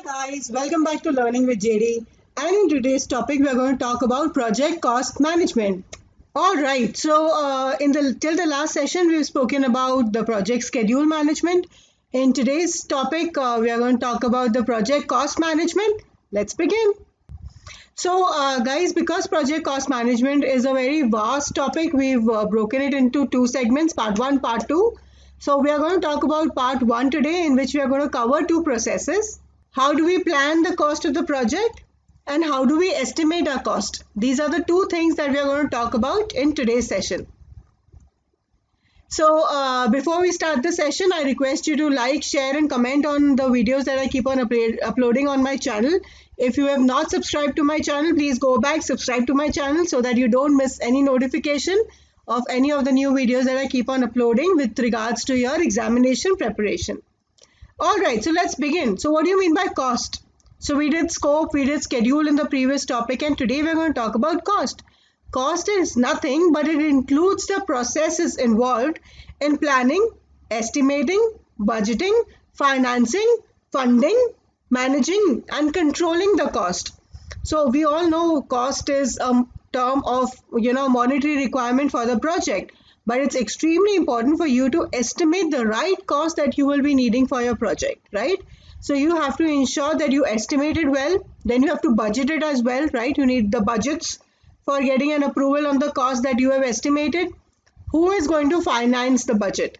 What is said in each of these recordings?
guys, welcome back to Learning with JD. And in today's topic, we are going to talk about project cost management. All right, in the till the last session, we've spoken about the project schedule management. In today's topic, we are going to talk about the project cost management. Let's begin. Guys, because project cost management is a very vast topic, we've broken it into two segments, part one, part two. So, we are going to talk about part one today, in which we are going to cover two processes. How do we plan the cost of the project? And how do we estimate our cost? These are the two things that we are going to talk about in today's session. Before we start the session, I request you to like, share and comment on the videos that I keep on uploading on my channel. If you have not subscribed to my channel, please go back, subscribe to my channel so that you don't miss any notification of any of the new videos that I keep on uploading with regards to your examination preparation. Alright, so let's begin. So what do you mean by cost? So we did scope, we did schedule in the previous topic, and today we're going to talk about cost. Cost is nothing but it includes the processes involved in planning, estimating, budgeting, financing, funding, managing and controlling the cost. So we all know cost is a term of monetary requirement for the project, but it's extremely important for you to estimate the right cost that you will be needing for your project, right? So you have to ensure that you estimate it well, then you have to budget it as well, right? You need the budgets for getting an approval on the cost that you have estimated. Who is going to finance the budget?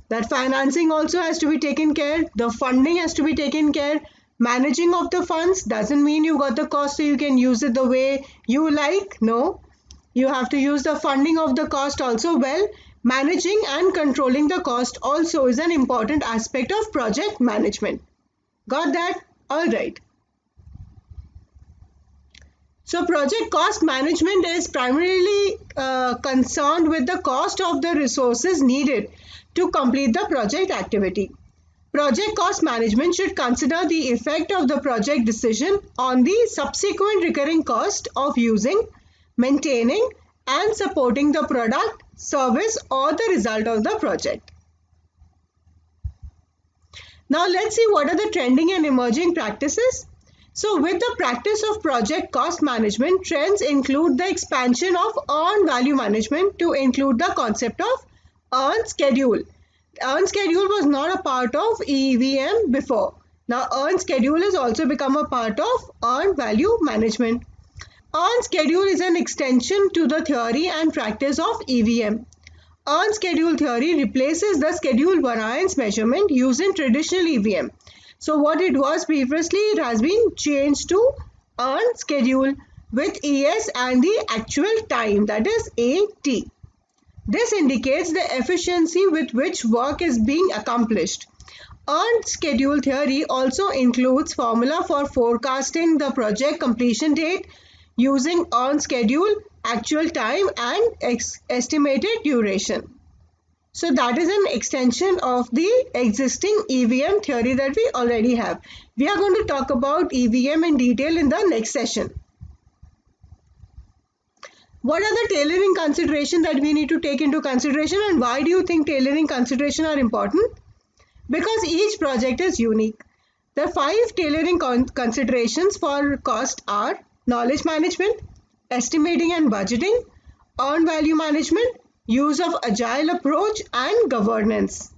That financing also has to be taken care. The funding has to be taken care. Managing of the funds doesn't mean you got the cost so you can use it the way you like. No, you have to use the funding of the cost also well. Managing and controlling the cost also is an important aspect of project management. Got that? All right. So project cost management is primarily concerned with the cost of the resources needed to complete the project activity. Project cost management should consider the effect of the project decision on the subsequent recurring cost of using, maintaining and supporting the product, service or the result of the project. Now let's see what are the trending and emerging practices. So with the practice of project cost management, trends include the expansion of earned value management to include the concept of earned schedule. Earned schedule was not a part of EVM before. Now earned schedule has also become a part of earned value management. Earned schedule is an extension to the theory and practice of EVM. Earned schedule theory replaces the schedule variance measurement used in traditional EVM. So what it was previously, it has been changed to earned schedule with ES and the actual time, that is AT. This indicates the efficiency with which work is being accomplished. Earned schedule theory also includes formula for forecasting the project completion date using earned schedule, actual time and estimated duration. So that is an extension of the existing EVM theory that we already have. We are going to talk about EVM in detail in the next session. What are the tailoring considerations that we need to take into consideration, and why do you think tailoring considerations are important? Because each project is unique. The 5 tailoring considerations for cost are knowledge management, estimating and budgeting, earned value management, use of agile approach and governance.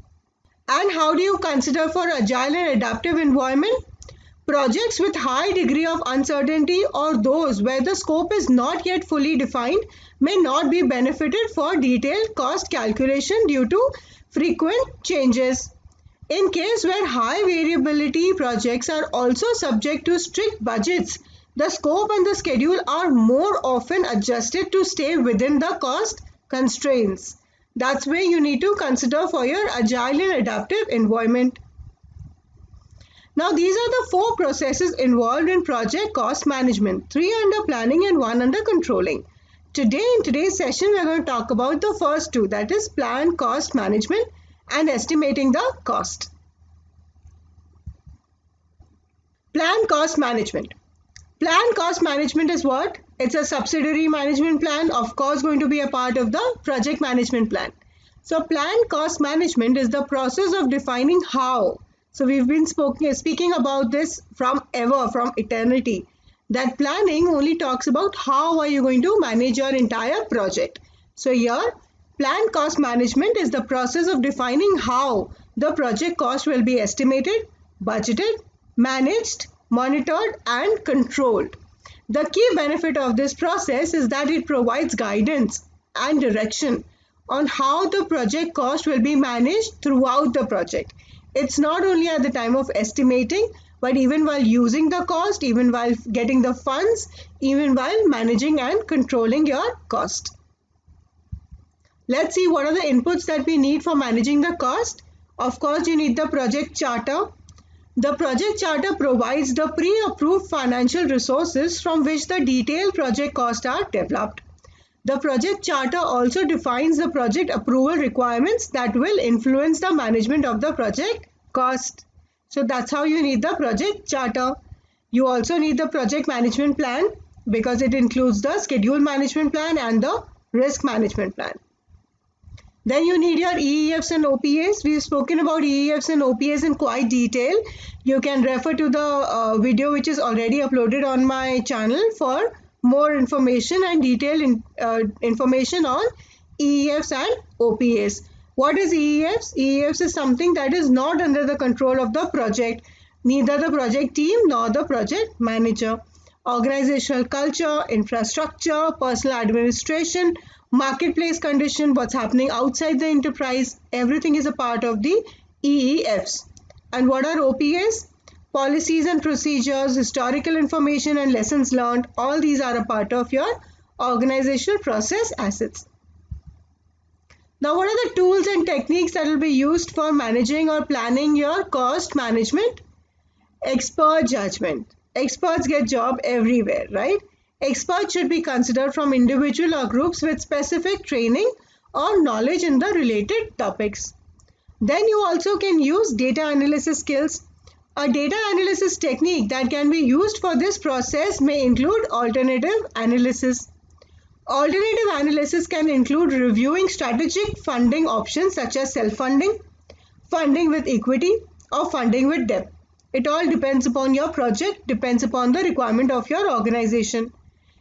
And how do you consider for agile and adaptive environment? Projects with high degree of uncertainty or those where the scope is not yet fully defined may not be benefited for detailed cost calculation due to frequent changes. In case where high variability projects are also subject to strict budgets, the scope and the schedule are more often adjusted to stay within the cost constraints. That's where you need to consider for your agile and adaptive environment. Now these are the 4 processes involved in project cost management, 3 under planning and 1 under controlling. Today in today's session we are going to talk about the first 2, that is plan cost management and estimating the cost. Plan cost management. Plan cost management is what? It's a subsidiary management plan, of course going to be a part of the project management plan. So plan cost management is the process of defining how So we've been speaking about this from eternity. That planning only talks about how are you going to manage your entire project. So here, planned cost management is the process of defining how the project cost will be estimated, budgeted, managed, monitored, and controlled. The key benefit of this process is that it provides guidance and direction on how the project cost will be managed throughout the project. It's not only at the time of estimating, but even while using the cost, even while getting the funds, even while managing and controlling your cost. Let's see what are the inputs that we need for managing the cost. Of course, you need the project charter. The project charter provides the pre-approved financial resources from which the detailed project costs are developed. The project charter also defines the project approval requirements that will influence the management of the project cost. So that's how you need the project charter. You also need the project management plan because it includes the schedule management plan and the risk management plan. Then you need your EEFs and OPAs. We've spoken about EEFs and OPAs in quite detail. You can refer to the video which is already uploaded on my channel for more information and detailed information on EEFs and OPAs. What is EEFs? EEFs is something that is not under the control of the project, neither the project team nor the project manager. Organizational culture, infrastructure, personal administration, marketplace condition, what's happening outside the enterprise, everything is a part of the EEFs. And what are OPAs? Policies and procedures, historical information and lessons learned, all these are a part of your organizational process assets. Now, what are the tools and techniques that will be used for managing or planning your cost management? Expert judgment. Experts get job everywhere, right? Experts should be considered from individual or groups with specific training or knowledge in the related topics. Then you also can use data analysis skills. A data analysis technique that can be used for this process may include alternative analysis. Alternative analysis can include reviewing strategic funding options such as self-funding, funding with equity, or funding with debt. It all depends upon your project, depends upon the requirement of your organization.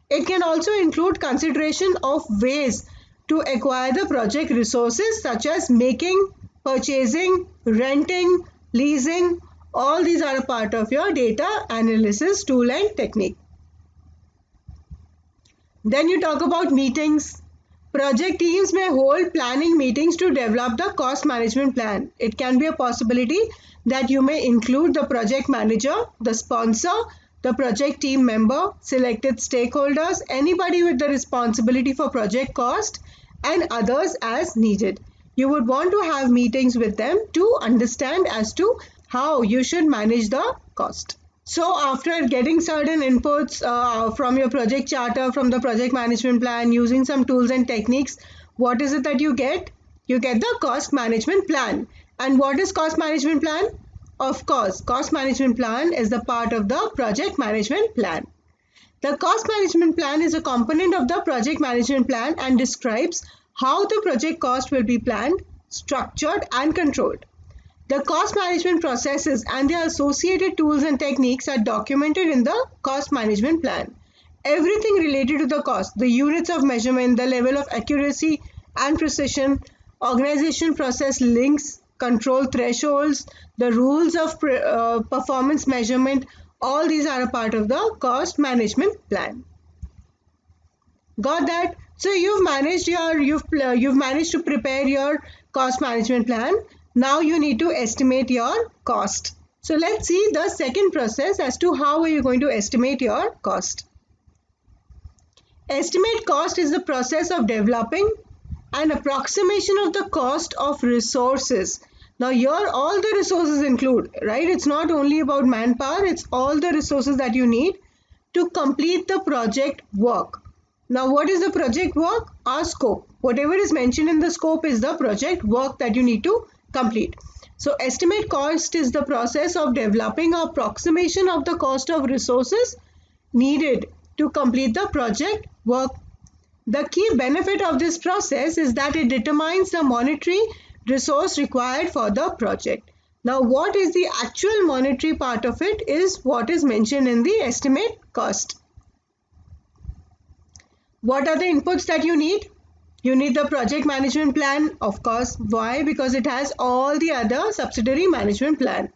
It can also include consideration of ways to acquire the project resources such as making, purchasing, renting, leasing. All these are a part of your data analysis tool and technique. Then you talk about meetings. Project teams may hold planning meetings to develop the cost management plan. It can be a possibility that you may include the project manager, the sponsor, the project team member, selected stakeholders, anybody with the responsibility for project cost, and others as needed. You would want to have meetings with them to understand as to how you should manage the cost. So after getting certain inputs from your project charter, from the project management plan, using some tools and techniques, what is it that you get? You get the cost management plan. And what is cost management plan? Of course, cost management plan is the part of the project management plan. The cost management plan is a component of the project management plan and describes how the project cost will be planned, structured, and controlled. The cost management processes and their associated tools and techniques are documented in the cost management plan. Everything related to the cost, the units of measurement, the level of accuracy and precision, organization process links, control thresholds, the rules of performance measurement, all these are a part of the cost management plan. Got that? So you've managed to prepare your cost management plan. Now you need to estimate your cost. So let's see the second process as to how are you going to estimate your cost. Estimate cost is the process of developing an approximation of the cost of resources. Now here all the resources include, right? It's not only about manpower, it's all the resources that you need to complete the project work. Now what is the project work? Our scope. Whatever is mentioned in the scope is the project work that you need to complete. So estimate cost is the process of developing an approximation of the cost of resources needed to complete the project work. The key benefit of this process is that it determines the monetary resource required for the project. Now, what is the actual monetary part of it is what is mentioned in the estimate cost. What are the inputs that you need? You need the project management plan, of course. Why? Because it has all the other subsidiary management plan.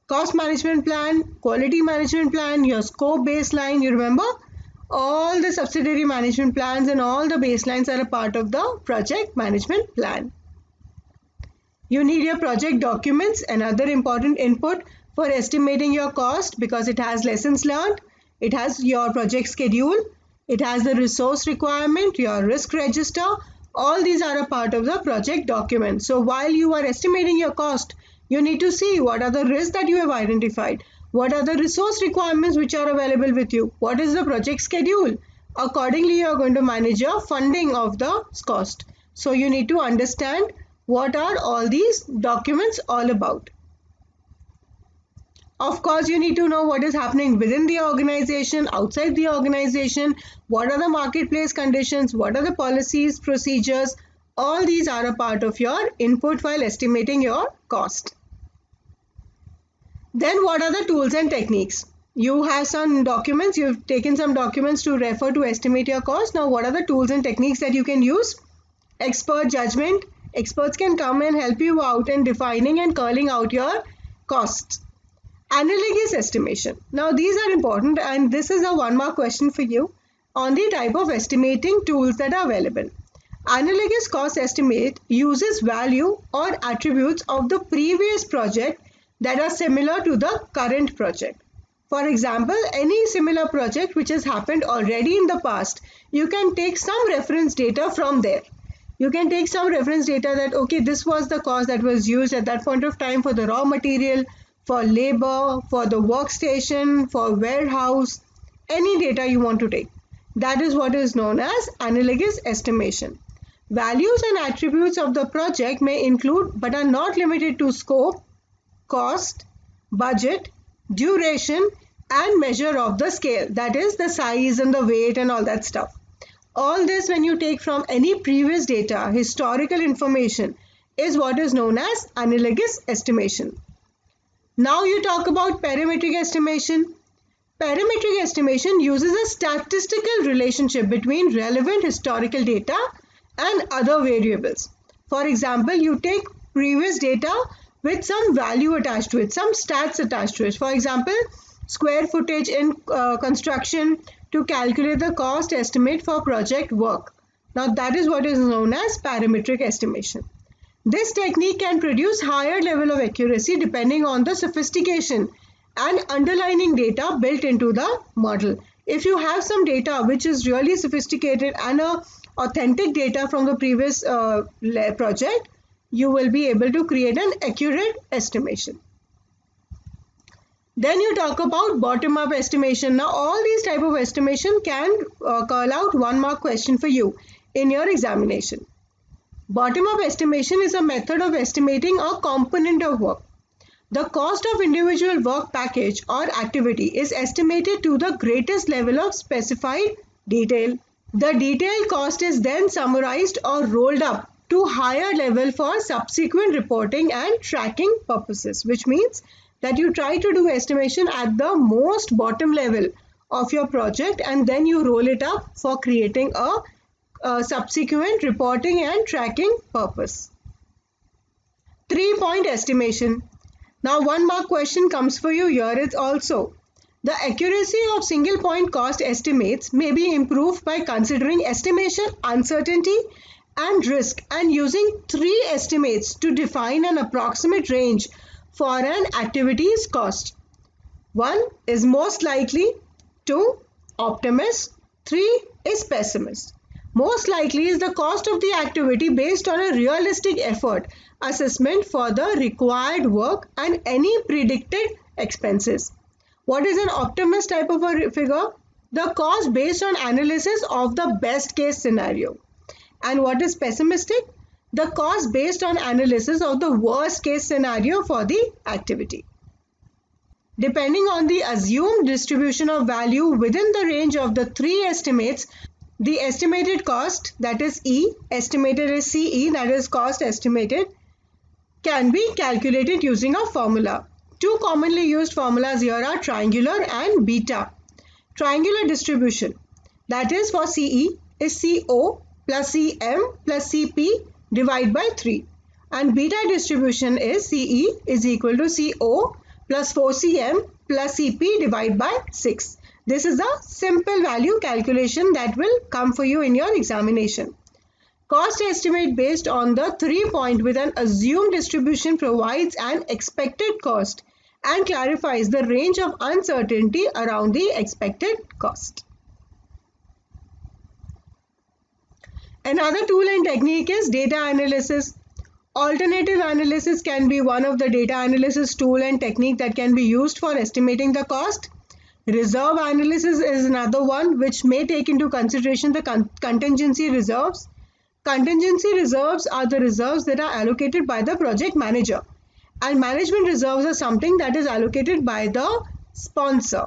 Cost management plan, quality management plan, your scope baseline, you remember? All the subsidiary management plans and all the baselines are a part of the project management plan. You need your project documents, another important input for estimating your cost, because it has lessons learned, it has your project schedule, it has the resource requirement, your risk register. All these are a part of the project document. So while you are estimating your cost, you need to see what are the risks that you have identified, what are the resource requirements which are available with you, what is the project schedule. Accordingly, you are going to manage your funding of the cost. So you need to understand what are all these documents all about. Of course, you need to know what is happening within the organization, outside the organization, what are the marketplace conditions, what are the policies, procedures. All these are a part of your input while estimating your cost. Then what are the tools and techniques? You have some documents, you've taken some documents to refer to estimate your cost. Now, what are the tools and techniques that you can use? Expert judgment. Experts can come and help you out in defining and calling out your costs. Analogous estimation. Now these are important, and this is a 1-mark question for you on the type of estimating tools that are available. Analogous cost estimate uses value or attributes of the previous project that are similar to the current project. For example, any similar project which has happened already in the past, you can take some reference data from there. You can take some reference data that, okay, this was the cost that was used at that point of time for the raw material, for labor, for the workstation, for warehouse, any data you want to take. That is what is known as analogous estimation. Values and attributes of the project may include but are not limited to scope, cost, budget, duration, and measure of the scale. That is the size and the weight and all that stuff. All this, when you take from any previous data, historical information, is what is known as analogous estimation. Now you talk about parametric estimation. Parametric estimation uses a statistical relationship between relevant historical data and other variables. For example, you take previous data with some value attached to it, some stats attached to it. For example, square footage in construction to calculate the cost estimate for project work. Now that is what is known as parametric estimation. This technique can produce higher level of accuracy depending on the sophistication and underlying data built into the model. If you have some data which is really sophisticated and authentic data from the previous project, you will be able to create an accurate estimation. Then you talk about bottom-up estimation. Now all these type of estimation can call out 1-mark question for you in your examination. Bottom-up estimation is a method of estimating a component of work. The cost of individual work package or activity is estimated to the greatest level of specified detail. The detailed cost is then summarized or rolled up to higher level for subsequent reporting and tracking purposes, which means that you try to do estimation at the most bottom level of your project and then you roll it up for creating a subsequent reporting and tracking purpose. 3-point estimation. Now 1-mark question comes for you here is also. The accuracy of single point cost estimates may be improved by considering estimation, uncertainty and risk and using 3 estimates to define an approximate range for an activity's cost. 1 is most likely, 2 optimist, 3 is pessimist. Most likely is the cost of the activity based on a realistic effort assessment for the required work and any predicted expenses. What is an optimist type of a figure? The cost based on analysis of the best case scenario. And what is pessimistic? The cost based on analysis of the worst case scenario for the activity. Depending on the assumed distribution of value within the range of the 3 estimates, the estimated cost, that is E, estimated is CE, that is cost estimated, can be calculated using a formula. Two commonly used formulas here are triangular and beta. Triangular distribution, that is for CE, is CO plus CM plus CP divided by 3. And beta distribution is CE is equal to CO plus 4CM plus CP divided by 6. This is a simple value calculation that will come for you in your examination. Cost estimate based on the 3-point with an assumed distribution provides an expected cost and clarifies the range of uncertainty around the expected cost. Another tool and technique is data analysis. Alternative analysis can be one of the data analysis tool and technique that can be used for estimating the cost. Reserve analysis is another one which may take into consideration the contingency reserves. Contingency reserves are the reserves that are allocated by the project manager, and management reserves are something that is allocated by the sponsor.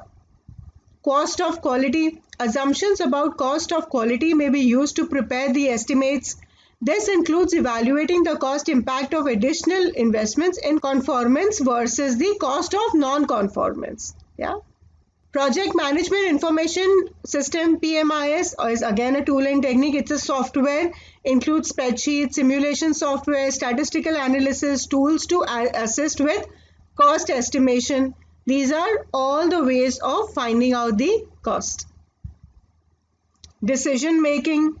Cost of quality. Assumptions about cost of quality may be used to prepare the estimates. This includes evaluating the cost impact of additional investments in conformance versus the cost of non-conformance. Yeah. Project Management Information System, PMIS, is again a tool and technique. It's a software, includes spreadsheets, simulation software, statistical analysis, tools to assist with cost estimation. These are all the ways of finding out the cost. Decision making.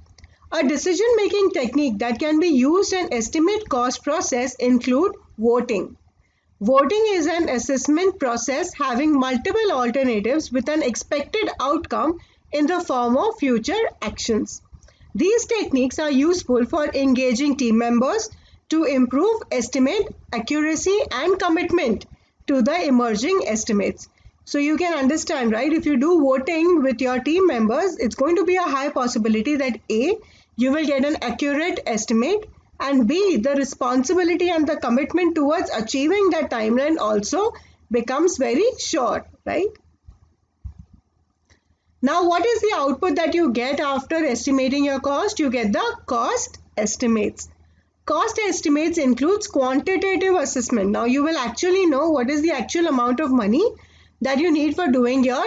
A decision making technique that can be used and estimate cost process include voting. Voting is an assessment process having multiple alternatives with an expected outcome in the form of future actions. These techniques are useful for engaging team members to improve estimate accuracy and commitment to the emerging estimates. So you can understand, right? If you do voting with your team members, it's going to be a high possibility that A, you will get an accurate estimate, and B, the responsibility and the commitment towards achieving that timeline also becomes very sure, right? Now, what is the output that you get after estimating your cost? You get the cost estimates. Cost estimates includes quantitative assessment. Now, you will actually know what is the actual amount of money that you need for doing your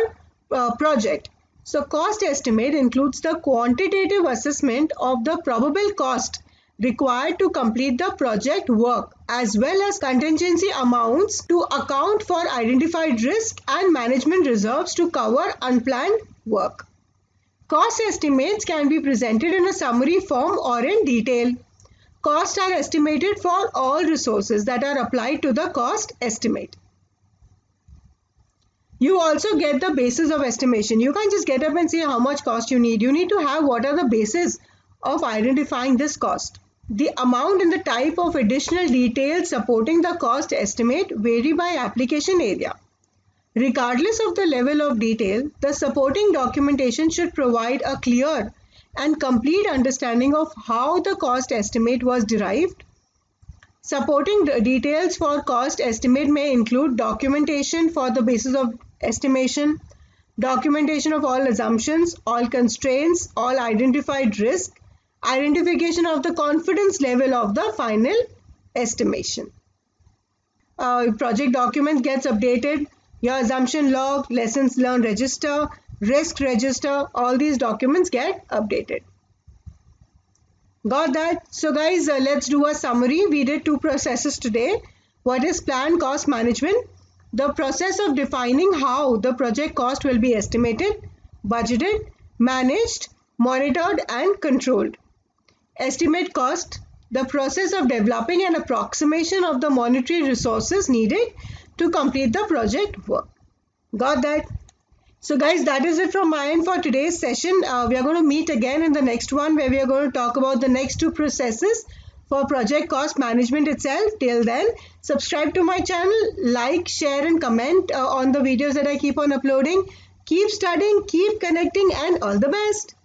project. So, cost estimate includes the quantitative assessment of the probable cost required to complete the project work, as well as contingency amounts to account for identified risk and management reserves to cover unplanned work. Cost estimates can be presented in a summary form or in detail. Costs are estimated for all resources that are applied to the cost estimate. You also get the basis of estimation. You can't just get up and say how much cost you need. You need to have what are the basis of identifying this cost. The amount and the type of additional details supporting the cost estimate vary by application area. Regardless of the level of detail, the supporting documentation should provide a clear and complete understanding of how the cost estimate was derived. Supporting details for cost estimate may include documentation for the basis of estimation, documentation of all assumptions, all constraints, all identified risk, identification of the confidence level of the final estimation. Project document gets updated, your assumption log, lessons learned register, risk register, all these documents get updated. Got that? So guys, let's do a summary. We did two processes today. What is plan cost management? The process of defining how the project cost will be estimated, budgeted, managed, monitored and controlled. Estimate cost, the process of developing an approximation of the monetary resources needed to complete the project work. Got that? So guys, that is it from my end for today's session. We are going to meet again in the next one where we are going to talk about the next two processes for project cost management itself. Till then, subscribe to my channel, like, share and comment on the videos that I keep on uploading. Keep studying, keep connecting and all the best.